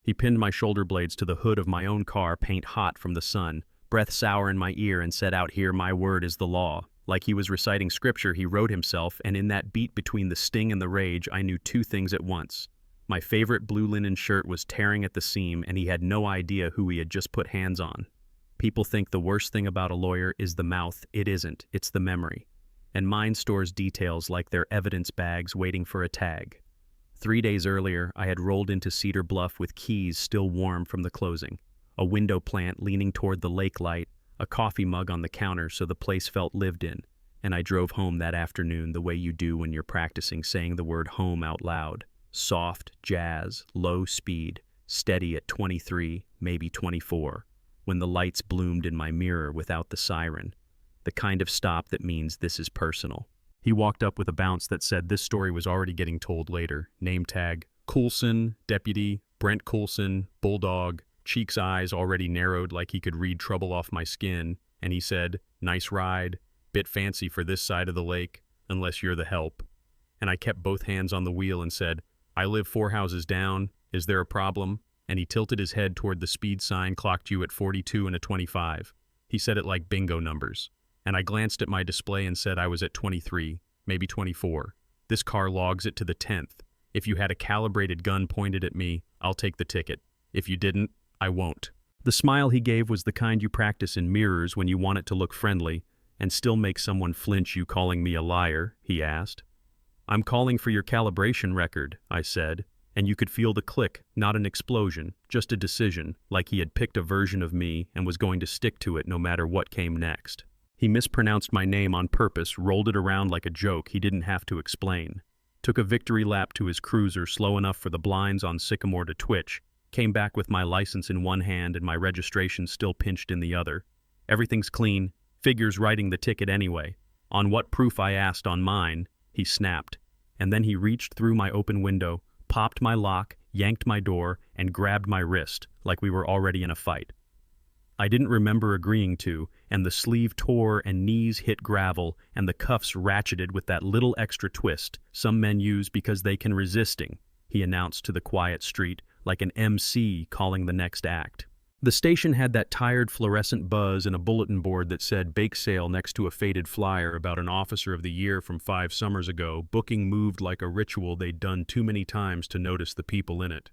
He pinned my shoulder blades to the hood of my own car, paint hot from the sun, breath sour in my ear, and said, "Out here, my word is the law." Like he was reciting scripture, he wrote himself, and in that beat between the sting and the rage, I knew two things at once. My favorite blue linen shirt was tearing at the seam, and he had no idea who he had just put hands on. People think the worst thing about a lawyer is the mouth. It isn't. It's the memory. And mine stores details like their evidence bags waiting for a tag. 3 days earlier, I had rolled into Cedar Bluff with keys still warm from the closing, a window plant leaning toward the lake light, a coffee mug on the counter so the place felt lived in, and I drove home that afternoon the way you do when you're practicing saying the word home out loud. Soft, jazz, low speed, steady at 23, maybe 24, when the lights bloomed in my mirror without the siren, the kind of stop that means this is personal. He walked up with a bounce that said this story was already getting told later. Name tag, Coulson, Deputy, Brent Coulson, Bulldog, Cheek's eyes already narrowed like he could read trouble off my skin, and he said, "Nice ride, bit fancy for this side of the lake, unless you're the help." And I kept both hands on the wheel and said, "I live 4 houses down, is there a problem?" And he tilted his head toward the speed sign, clocked you at 42 and a 25. He said it like bingo numbers. And I glanced at my display and said I was at 23, maybe 24. This car logs it to the 10th. If you had a calibrated gun pointed at me, I'll take the ticket. If you didn't, I won't. The smile he gave was the kind you practice in mirrors when you want it to look friendly and still make someone flinch. "You calling me a liar?" he asked. "I'm calling for your calibration record," I said, and you could feel the click, not an explosion, just a decision, like he had picked a version of me and was going to stick to it no matter what came next. He mispronounced my name on purpose, rolled it around like a joke he didn't have to explain, took a victory lap to his cruiser slow enough for the blinds on Sycamore to twitch, came back with my license in one hand and my registration still pinched in the other. "Everything's clean. Figures writing the ticket anyway. On what proof?" I asked. "On mine," he snapped. And then he reached through my open window, popped my lock, yanked my door, and grabbed my wrist like we were already in a fight. I didn't remember agreeing to, and the sleeve tore and knees hit gravel and the cuffs ratcheted with that little extra twist some men use because they can resisting, he announced to the quiet street like an MC calling the next act. The station had that tired fluorescent buzz and a bulletin board that said bake sale next to a faded flyer about an officer of the year from 5 summers ago. Booking moved like a ritual they'd done too many times to notice the people in it.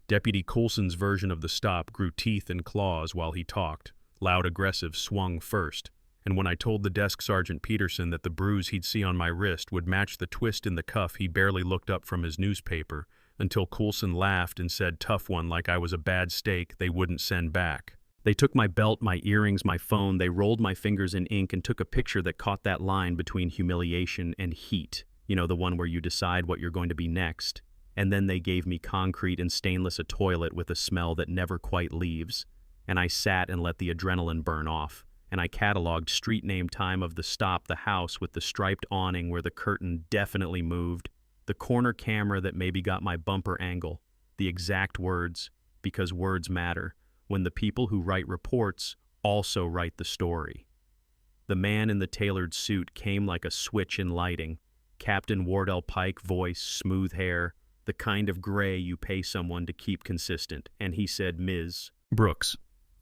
Deputy Coulson's version of the stop grew teeth and claws while he talked. Loud aggressive swung first, and when I told the desk sergeant Peterson that the bruise he'd see on my wrist would match the twist in the cuff, he barely looked up from his newspaper until Coulson laughed and said, "Tough one," like I was a bad steak they wouldn't send back. They took my belt, my earrings, my phone, they rolled my fingers in ink and took a picture that caught that line between humiliation and heat. You know, the one where you decide what you're going to be next. And then they gave me concrete and stainless, a toilet with a smell that never quite leaves. And I sat and let the adrenaline burn off. And I cataloged street name, time of the stop, the house with the striped awning where the curtain definitely moved, the corner camera that maybe got my bumper angle, the exact words, because words matter, when the people who write reports also write the story. The man in the tailored suit came like a switch in lighting. Captain Wardell Pike voice, smooth hair, the kind of gray you pay someone to keep consistent, and he said, "Ms. Brooks,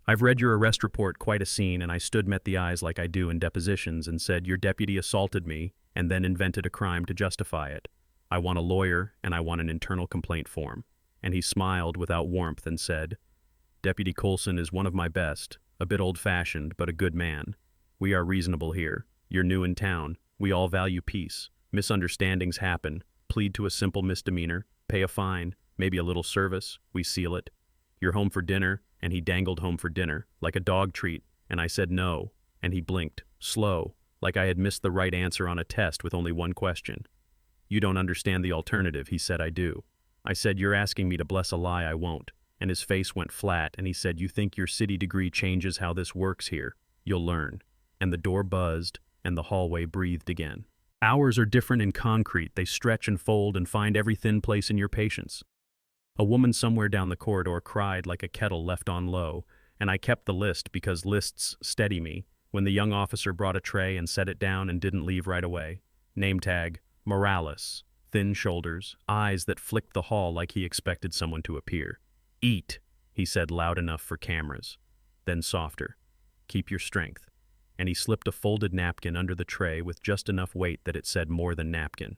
I've read your arrest report, quite a scene," and I met the eyes like I do in depositions and said, "Your deputy assaulted me and then invented a crime to justify it. I want a lawyer and I want an internal complaint form." And he smiled without warmth and said, "Deputy Coulson is one of my best, a bit old-fashioned, but a good man. We are reasonable here. You're new in town. We all value peace. Misunderstandings happen. Plead to a simple misdemeanor, pay a fine, maybe a little service, we seal it. You're home for dinner," and he dangled home for dinner, like a dog treat, and I said no, and he blinked, slow, like I had missed the right answer on a test with only one question. "You don't understand the alternative," he said. "I do." I said, "You're asking me to bless a lie I won't," and his face went flat, and he said, "You think your city degree changes how this works here? You'll learn." And the door buzzed, and the hallway breathed again. Hours are different in concrete. They stretch and fold and find every thin place in your patience. A woman somewhere down the corridor cried like a kettle left on low, and I kept the list because lists steady me, when the young officer brought a tray and set it down and didn't leave right away. Name tag, Morales. Thin shoulders, eyes that flicked the hall like he expected someone to appear. Eat, he said loud enough for cameras. Then softer. Keep your strength. And he slipped a folded napkin under the tray with just enough weight that it said more than napkin.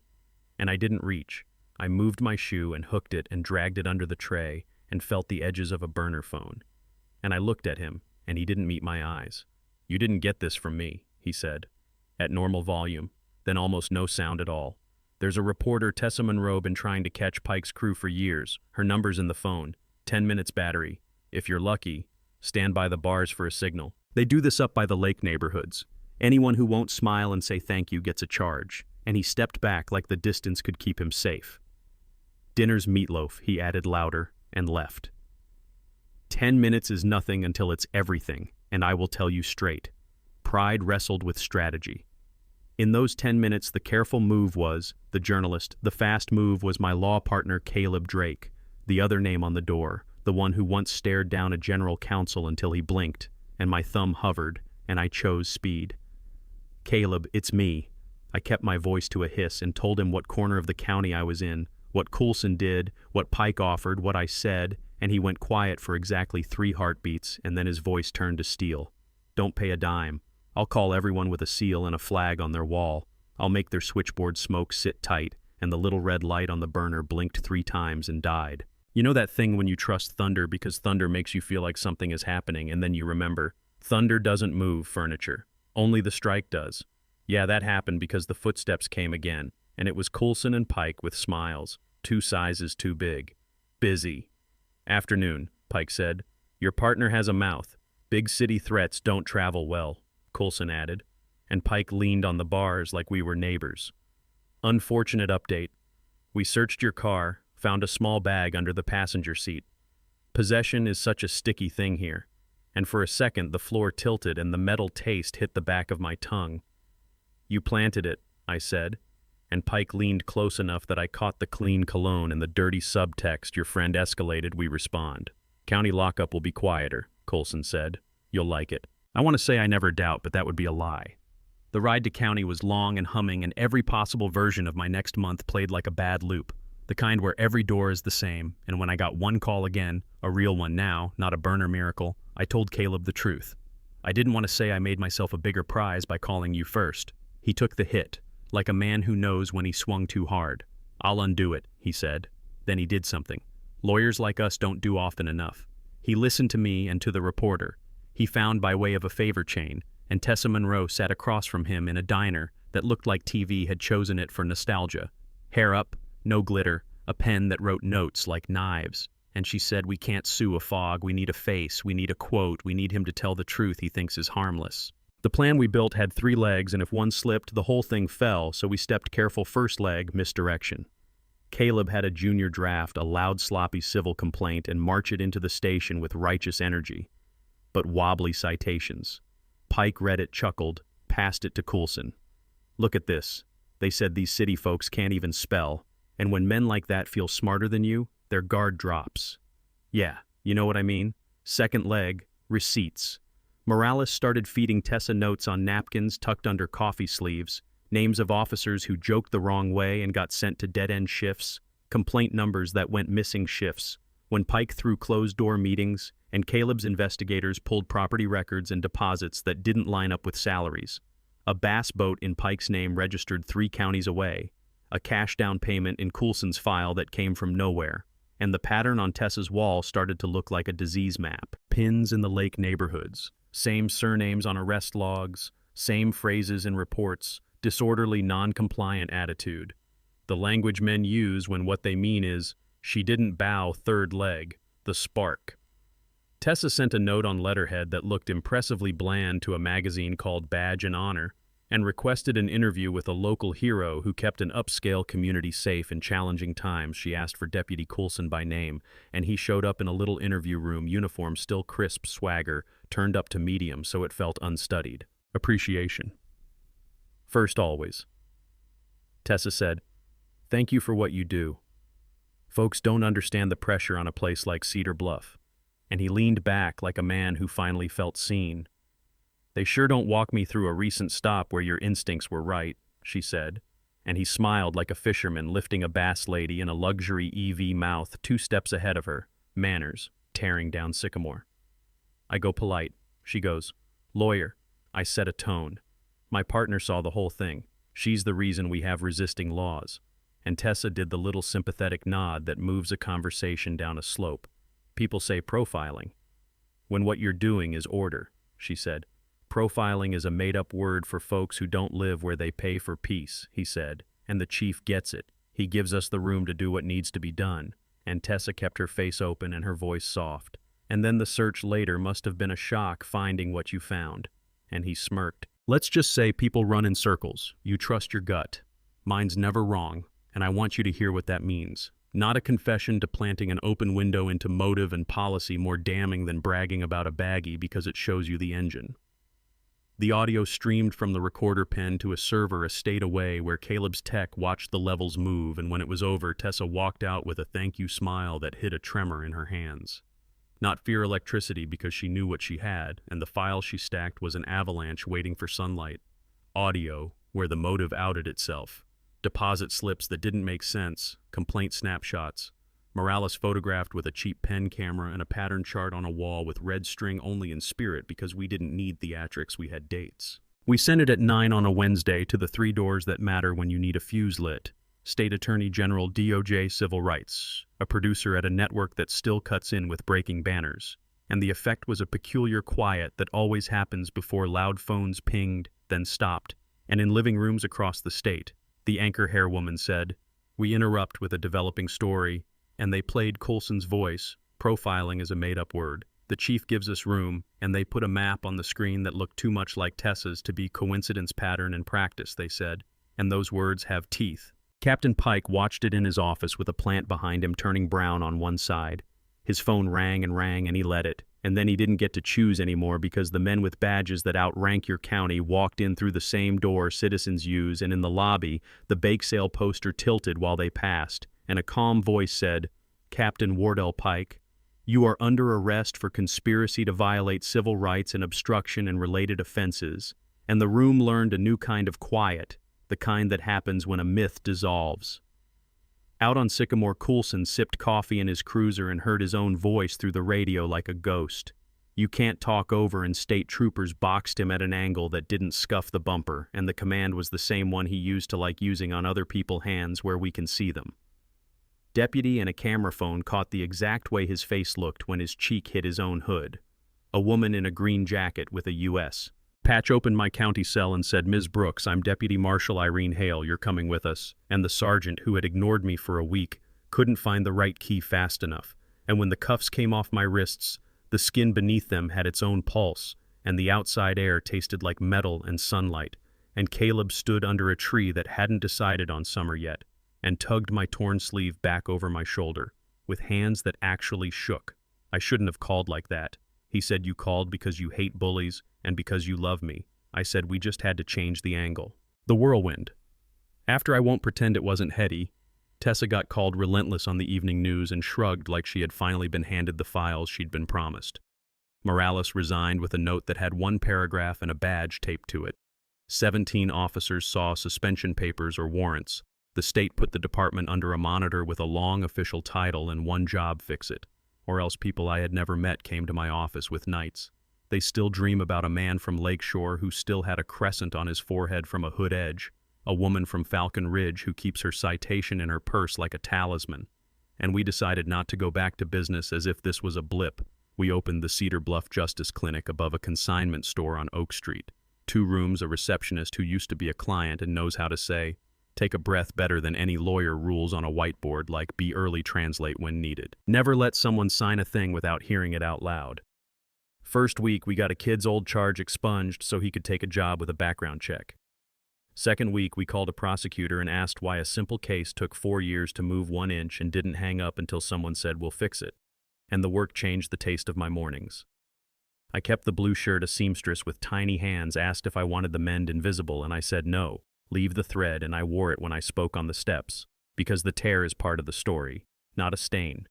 And I didn't reach. I moved my shoe and hooked it and dragged it under the tray and felt the edges of a burner phone. And I looked at him, and he didn't meet my eyes. You didn't get this from me, he said. At normal volume, then almost no sound at all. There's a reporter, Tessa Monroe, been trying to catch Pike's crew for years. Her number's in the phone. 10 minutes battery. If you're lucky, stand by the bars for a signal. They do this up by the lake neighborhoods. Anyone who won't smile and say thank you gets a charge. And he stepped back like the distance could keep him safe. Dinner's meatloaf, he added louder, and left. 10 minutes is nothing until it's everything, and I will tell you straight. Pride wrestled with strategy. In those 10 minutes, the careful move was, the journalist, the fast move was my law partner Caleb Drake, the other name on the door, the one who once stared down a general counsel until he blinked, and my thumb hovered, and I chose speed. Caleb, it's me. I kept my voice to a hiss and told him what corner of the county I was in, what Coulson did, what Pike offered, what I said, and he went quiet for exactly 3 heartbeats, and then his voice turned to steel. Don't pay a dime. I'll call everyone with a seal and a flag on their wall. I'll make their switchboard smoke sit tight, and the little red light on the burner blinked 3 times and died. You know that thing when you trust thunder because thunder makes you feel like something is happening, and then you remember, thunder doesn't move furniture. Only the strike does. Yeah, that happened because the footsteps came again, and it was Coulson and Pike with smiles, 2 sizes too big. Busy. Afternoon, Pike said. Your partner has a mouth. Big city threats don't travel well, Coulson added, and Pike leaned on the bars like we were neighbors. Unfortunate update. We searched your car, found a small bag under the passenger seat. Possession is such a sticky thing here, and for a second the floor tilted and the metal taste hit the back of my tongue. You planted it, I said, and Pike leaned close enough that I caught the clean cologne and the dirty subtext your friend escalated. We respond. County lockup will be quieter, Coulson said. You'll like it. I want to say I never doubt, but that would be a lie. The ride to county was long and humming, and every possible version of my next month played like a bad loop, the kind where every door is the same, and when I got one call again, a real one now, not a burner miracle, I told Caleb the truth. I didn't want to say I made myself a bigger prize by calling you first. He took the hit, like a man who knows when he swung too hard. I'll undo it, he said. Then he did something. Lawyers like us don't do often enough. He listened to me and to the reporter. He found by way of a favor chain, and Tessa Monroe sat across from him in a diner that looked like TV had chosen it for nostalgia. Hair up, no glitter, a pen that wrote notes like knives. And she said, we can't sue a fog, we need a face, we need a quote, we need him to tell the truth he thinks is harmless. The plan we built had 3 legs, and if one slipped, the whole thing fell, so we stepped careful first leg, misdirection. Caleb had a junior draft, a loud, sloppy civil complaint, and march it into the station with righteous energy. But wobbly citations. Pike read it, chuckled, passed it to Coulson. Look at this. They said these city folks can't even spell, and when men like that feel smarter than you, their guard drops. Yeah, you know what I mean? Second leg, receipts. Morales started feeding Tessa notes on napkins tucked under coffee sleeves, names of officers who joked the wrong way and got sent to dead-end shifts, complaint numbers that went missing shifts. When Pike threw closed-door meetings, and Caleb's investigators pulled property records and deposits that didn't line up with salaries. A bass boat in Pike's name registered 3 counties away, a cash down payment in Coulson's file that came from nowhere, and the pattern on Tessa's wall started to look like a disease map. Pins in the lake neighborhoods, same surnames on arrest logs, same phrases in reports, disorderly, non-compliant attitude. The language men use when what they mean is, she didn't bow, third leg, the spark. Tessa sent a note on letterhead that looked impressively bland to a magazine called Badge and Honor, and requested an interview with a local hero who kept an upscale community safe in challenging times. She asked for Deputy Coulson by name, and he showed up in a little interview room, uniform still crisp, swagger, turned up to medium so it felt unstudied. Appreciation. First always. Tessa said, "Thank you for what you do. Folks don't understand the pressure on a place like Cedar Bluff." And he leaned back like a man who finally felt seen. "They sure don't walk me through a recent stop where your instincts were right," she said, and he smiled like a fisherman lifting a bass lady in a luxury EV mouth 2 steps ahead of her. Manners, tearing down Sycamore. I go polite. She goes, lawyer. I set a tone. My partner saw the whole thing. She's the reason we have resisting laws. And Tessa did the little sympathetic nod that moves a conversation down a slope. People say profiling. When what you're doing is order, she said. Profiling is a made-up word for folks who don't live where they pay for peace, he said. And the chief gets it. He gives us the room to do what needs to be done. And Tessa kept her face open and her voice soft. And then the search later must have been a shock finding what you found. And he smirked. Let's just say people run in circles. You trust your gut. Mine's never wrong, and I want you to hear what that means. Not a confession to planting an open window into motive and policy more damning than bragging about a baggie because it shows you the engine. The audio streamed from the recorder pen to a server a state away where Caleb's tech watched the levels move, and when it was over, Tessa walked out with a thank you smile that hid a tremor in her hands. Not fear electricity because she knew what she had, and the file she stacked was an avalanche waiting for sunlight. Audio, where the motive outed itself. Deposit slips that didn't make sense, complaint snapshots. Morales photographed with a cheap pen camera and a pattern chart on a wall with red string only in spirit because we didn't need theatrics, we had dates. We sent it at 9 on a Wednesday to the 3 doors that matter when you need a fuse lit. State Attorney General DOJ Civil Rights, a producer at a network that still cuts in with breaking banners. And the effect was a peculiar quiet that always happens before loud phones pinged, then stopped. And in living rooms across the state, the anchor hair woman said, we interrupt with a developing story, and they played Coulson's voice. Profiling is a made-up word. The chief gives us room, and they put a map on the screen that looked too much like Tessa's to be coincidence, pattern, and practice, they said. And those words have teeth. Captain Pike watched it in his office with a plant behind him turning brown on one side. His phone rang, and he let it. And then he didn't get to choose anymore because the men with badges that outrank your county walked in through the same door citizens use, and in the lobby, the bake sale poster tilted while they passed, and a calm voice said, Captain Wardell Pike, you are under arrest for conspiracy to violate civil rights and obstruction and related offenses. And the room learned a new kind of quiet, the kind that happens when a myth dissolves. Out on Sycamore, Coulson sipped coffee in his cruiser and heard his own voice through the radio like a ghost. You can't talk over, and state troopers boxed him at an angle that didn't scuff the bumper, and the command was the same one he used to like using on other people's hands where we can see them. Deputy and a camera phone caught the exact way his face looked when his cheek hit his own hood. A woman in a green jacket with a U.S. Patch opened my county cell and said, Ms. Brooks, I'm Deputy Marshal Irene Hale, you're coming with us. And the sergeant, who had ignored me for a week, couldn't find the right key fast enough. And when the cuffs came off my wrists, the skin beneath them had its own pulse, and the outside air tasted like metal and sunlight. And Caleb stood under a tree that hadn't decided on summer yet, and tugged my torn sleeve back over my shoulder, with hands that actually shook. I shouldn't have called like that. He said, you called because you hate bullies and because you love me. I said, we just had to change the angle. The whirlwind. After I won't pretend it wasn't heady, Tessa got called relentless on the evening news and shrugged like she had finally been handed the files she'd been promised. Morales resigned with a note that had 1 paragraph and a badge taped to it. 17 officers saw suspension papers or warrants. The state put the department under a monitor with a long official title and 1 job: fix it. Or else people I had never met came to my office with nights. They still dream about a man from Lakeshore who still had a crescent on his forehead from a hood edge, a woman from Falcon Ridge who keeps her citation in her purse like a talisman. And we decided not to go back to business as if this was a blip. We opened the Cedar Bluff Justice Clinic above a consignment store on Oak Street. 2 rooms, a receptionist who used to be a client and knows how to say, take a breath better than any lawyer rules on a whiteboard like be early, translate when needed. Never let someone sign a thing without hearing it out loud. First week, we got a kid's old charge expunged so he could take a job with a background check. Second week, we called a prosecutor and asked why a simple case took 4 years to move 1 inch and didn't hang up until someone said, we'll fix it. And the work changed the taste of my mornings. I kept the blue shirt a seamstress with tiny hands asked if I wanted the mend invisible, and I said no. Leave the thread, and I wore it when I spoke on the steps, because the tear is part of the story, not a stain.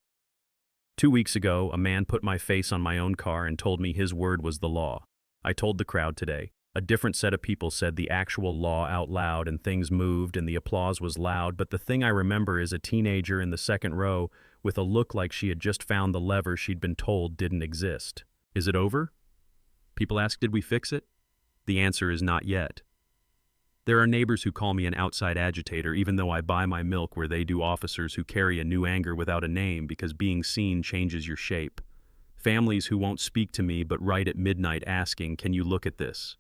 2 weeks ago, a man put my face on my own car and told me his word was the law. I told the crowd today. A different set of people said the actual law out loud, and things moved and the applause was loud, but the thing I remember is a teenager in the second row with a look like she had just found the lever she'd been told didn't exist. Is it over? People ask, did we fix it? The answer is not yet. There are neighbors who call me an outside agitator, even though I buy my milk where they do, officers who carry a new anger without a name because being seen changes your shape. Families who won't speak to me but write at midnight asking, can you look at this?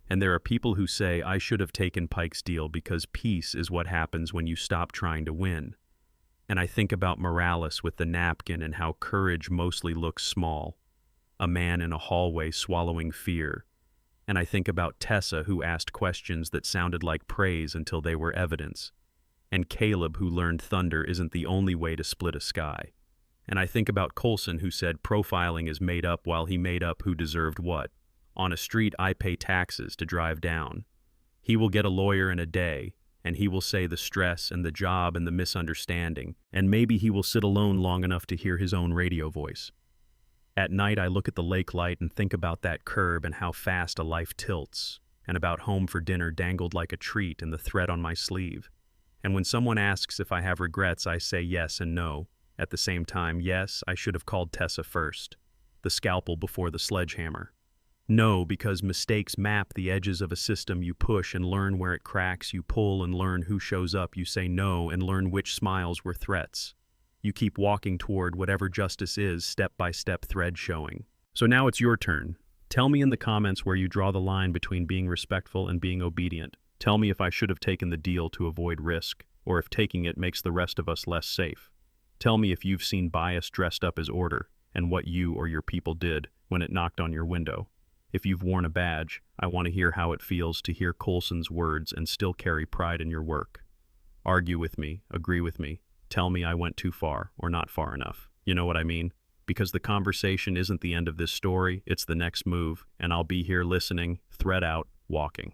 And there are people who say I should have taken Pike's deal because peace is what happens when you stop trying to win. And I think about Morales with the napkin and how courage mostly looks small. A man in a hallway swallowing fear. And I think about Tessa, who asked questions that sounded like praise until they were evidence. And Caleb, who learned thunder isn't the only way to split a sky. And I think about Coulson, who said profiling is made up while he made up who deserved what. On a street I pay taxes to drive down. He will get a lawyer in a day, and he will say the stress and the job and the misunderstanding, and maybe he will sit alone long enough to hear his own radio voice. At night I look at the lake light and think about that curb and how fast a life tilts, and about home for dinner dangled like a treat and the thread on my sleeve. And when someone asks if I have regrets, I say yes and no. At the same time, yes, I should have called Tessa first. The scalpel before the sledgehammer. No, because mistakes map the edges of a system. You push and learn where it cracks. You pull and learn who shows up. You say no and learn which smiles were threats. You keep walking toward whatever justice is, step-by-step thread showing. So now it's your turn. Tell me in the comments where you draw the line between being respectful and being obedient. Tell me if I should have taken the deal to avoid risk, or if taking it makes the rest of us less safe. Tell me if you've seen bias dressed up as order, and what you or your people did when it knocked on your window. If you've worn a badge, I want to hear how it feels to hear Coulson's words and still carry pride in your work. Argue with me, agree with me. Tell me I went too far or not far enough. You know what I mean? Because the conversation isn't the end of this story, it's the next move, and I'll be here listening, thread out, walking.